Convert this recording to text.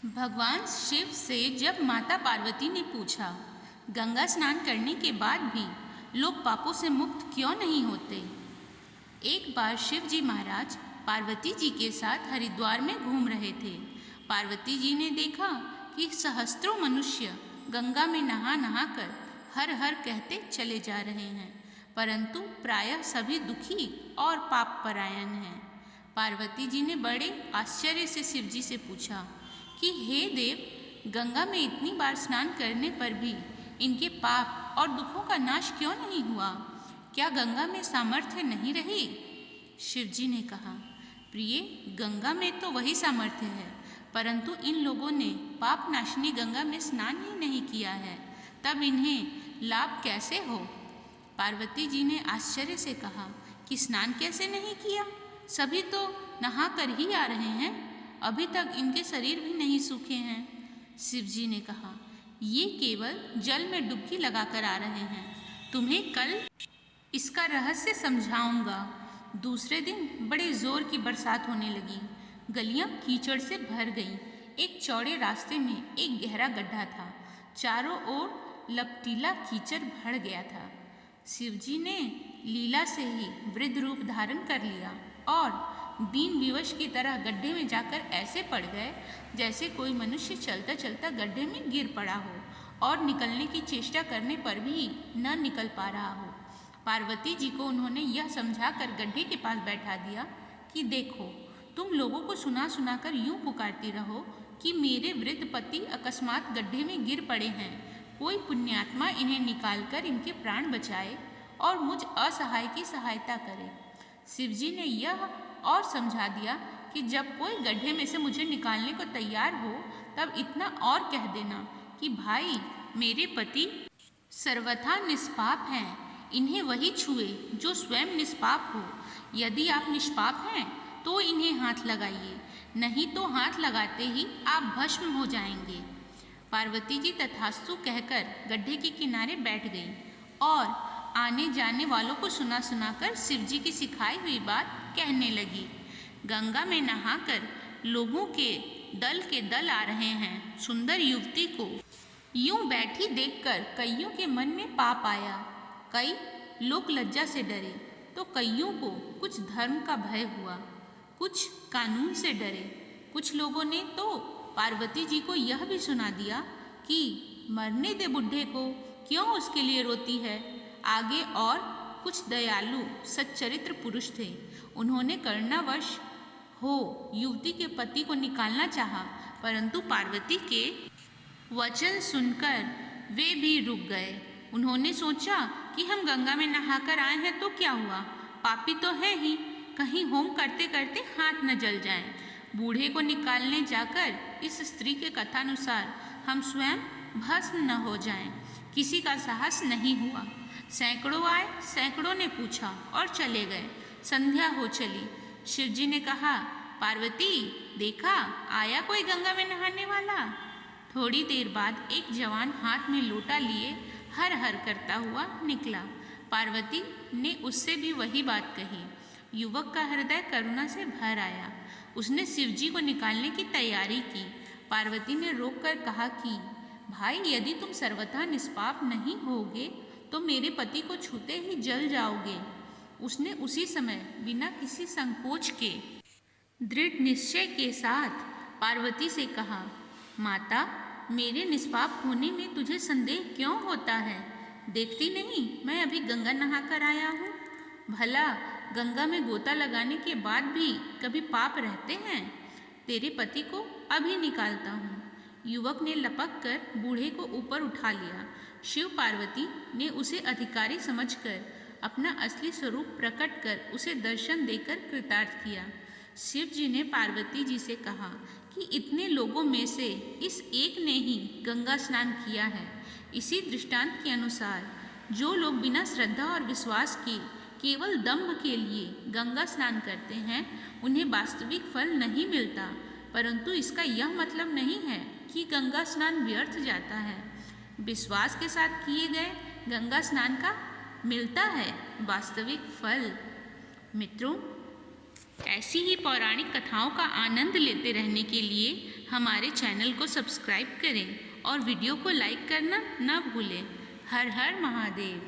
भगवान शिव से जब माता पार्वती ने पूछा, गंगा स्नान करने के बाद भी लोग पापों से मुक्त क्यों नहीं होते। एक बार शिव जी महाराज पार्वती जी के साथ हरिद्वार में घूम रहे थे। पार्वती जी ने देखा कि सहस्त्रों मनुष्य गंगा में नहा नहा कर हर हर कहते चले जा रहे हैं, परंतु प्रायः सभी दुखी और पाप परायण हैं। पार्वती जी ने बड़े आश्चर्य से शिव जी से पूछा कि हे देव, गंगा में इतनी बार स्नान करने पर भी इनके पाप और दुखों का नाश क्यों नहीं हुआ? क्या गंगा में सामर्थ्य नहीं रही? शिव जी ने कहा, प्रिय, गंगा में तो वही सामर्थ्य है, परंतु इन लोगों ने पाप नाशिनी गंगा में स्नान ही नहीं किया है, तब इन्हें लाभ कैसे हो? पार्वती जी ने आश्चर्य से कहा कि स्नान कैसे नहीं किया? सभी तो नहा कर ही आ रहे हैं, अभी तक इनके शरीर भी नहीं सूखे हैं। शिव जी ने कहा, ये केवल जल में डुबकी लगाकर आ रहे हैं, तुम्हें कल इसका रहस्य समझाऊंगा। दूसरे दिन बड़े जोर की बरसात होने लगी, गलियां कीचड़ से भर गईं। एक चौड़े रास्ते में एक गहरा गड्ढा था, चारों ओर लपटीला कीचड़ भर गया था। शिव जी ने लीला से ही वृद्ध रूप धारण कर लिया और दीन विवश की तरह गड्ढे में जाकर ऐसे पड़ गए जैसे कोई मनुष्य चलता चलता गड्ढे में गिर पड़ा हो और निकलने की चेष्टा करने पर भी न निकल पा रहा हो। पार्वती जी को उन्होंने यह समझाकर गड्ढे के पास बैठा दिया कि देखो, तुम लोगों को सुना सुना कर यूं पुकारती रहो कि मेरे वृद्ध पति अकस्मात गड्ढे में गिर पड़े हैं, कोई पुण्यात्मा इन्हें निकालकर इनके प्राण बचाए और मुझ असहाय की सहायता करे। शिव जी ने यह और समझा दिया कि जब कोई गड्ढे में से मुझे निकालने को तैयार हो तब इतना और कह देना कि भाई, मेरे पति सर्वथा निष्पाप हैं, इन्हें वही छुए जो स्वयं निष्पाप हो। यदि आप निष्पाप हैं तो इन्हें हाथ लगाइए, नहीं तो हाथ लगाते ही आप भस्म हो जाएंगे। पार्वती जी तथास्तु कहकर गड्ढे के किनारे बैठ गईं और आने जाने वालों को सुना सुनाकर शिव जी की सिखाई हुई बात कहने लगी। गंगा में नहाकर लोगों के दल आ रहे हैं। सुंदर युवती को यूं बैठी देखकर कईयों के मन में पाप आया। कई लोग लज्जा से डरे तो कईयों को कुछ धर्म का भय हुआ, कुछ कानून से डरे। कुछ लोगों ने तो पार्वती जी को यह भी सुना दिया कि मरने दे बुढ़े को, क्यों उसके लिए रोती है। आगे और कुछ दयालु सच्चरित्र पुरुष थे, उन्होंने करुणावश हो युवती के पति को निकालना चाहा, परंतु पार्वती के वचन सुनकर वे भी रुक गए। उन्होंने सोचा कि हम गंगा में नहाकर आए हैं तो क्या हुआ, पापी तो है ही, कहीं होम करते करते हाथ न जल जाएं। बूढ़े को निकालने जाकर इस स्त्री के कथानुसार हम स्वयं भस्म न हो जाएं। किसी का साहस नहीं हुआ। सैकड़ों आए, सैकड़ों ने पूछा और चले गए। संध्या हो चली। शिव जी ने कहा, पार्वती, देखा आया कोई गंगा में नहाने वाला। थोड़ी देर बाद एक जवान हाथ में लोटा लिए हर हर करता हुआ निकला। पार्वती ने उससे भी वही बात कही। युवक का हृदय करुणा से भर आया। उसने शिव जी को निकालने की तैयारी की। पार्वती ने रोककर कहा कि भाई, यदि तुम सर्वथा निष्पाप नहीं होगे तो मेरे पति को छूते ही जल जाओगे। उसने उसी समय बिना किसी संकोच के दृढ़ निश्चय के साथ पार्वती से कहा, माता, मेरे निष्पाप होने में तुझे संदेह क्यों होता है? देखती नहीं मैं अभी गंगा नहाकर आया हूँ। भला गंगा में गोता लगाने के बाद भी कभी पाप रहते हैं? तेरे पति को अभी निकालता हूँ। युवक ने लपक कर बूढ़े को ऊपर उठा लिया। शिव पार्वती ने उसे अधिकारी समझकर अपना असली स्वरूप प्रकट कर उसे दर्शन देकर कृतार्थ किया। शिव जी ने पार्वती जी से कहा कि इतने लोगों में से इस एक ने ही गंगा स्नान किया है। इसी दृष्टांत के अनुसार जो लोग बिना श्रद्धा और विश्वास के केवल दंभ के लिए गंगा स्नान करते हैं, उन्हें वास्तविक फल नहीं मिलता, परंतु इसका यह मतलब नहीं है कि गंगा स्नान व्यर्थ जाता है। विश्वास के साथ किए गए गंगा स्नान का मिलता है वास्तविक फल। मित्रों, ऐसी ही पौराणिक कथाओं का आनंद लेते रहने के लिए हमारे चैनल को सब्सक्राइब करें और वीडियो को लाइक करना न भूलें। हर हर महादेव।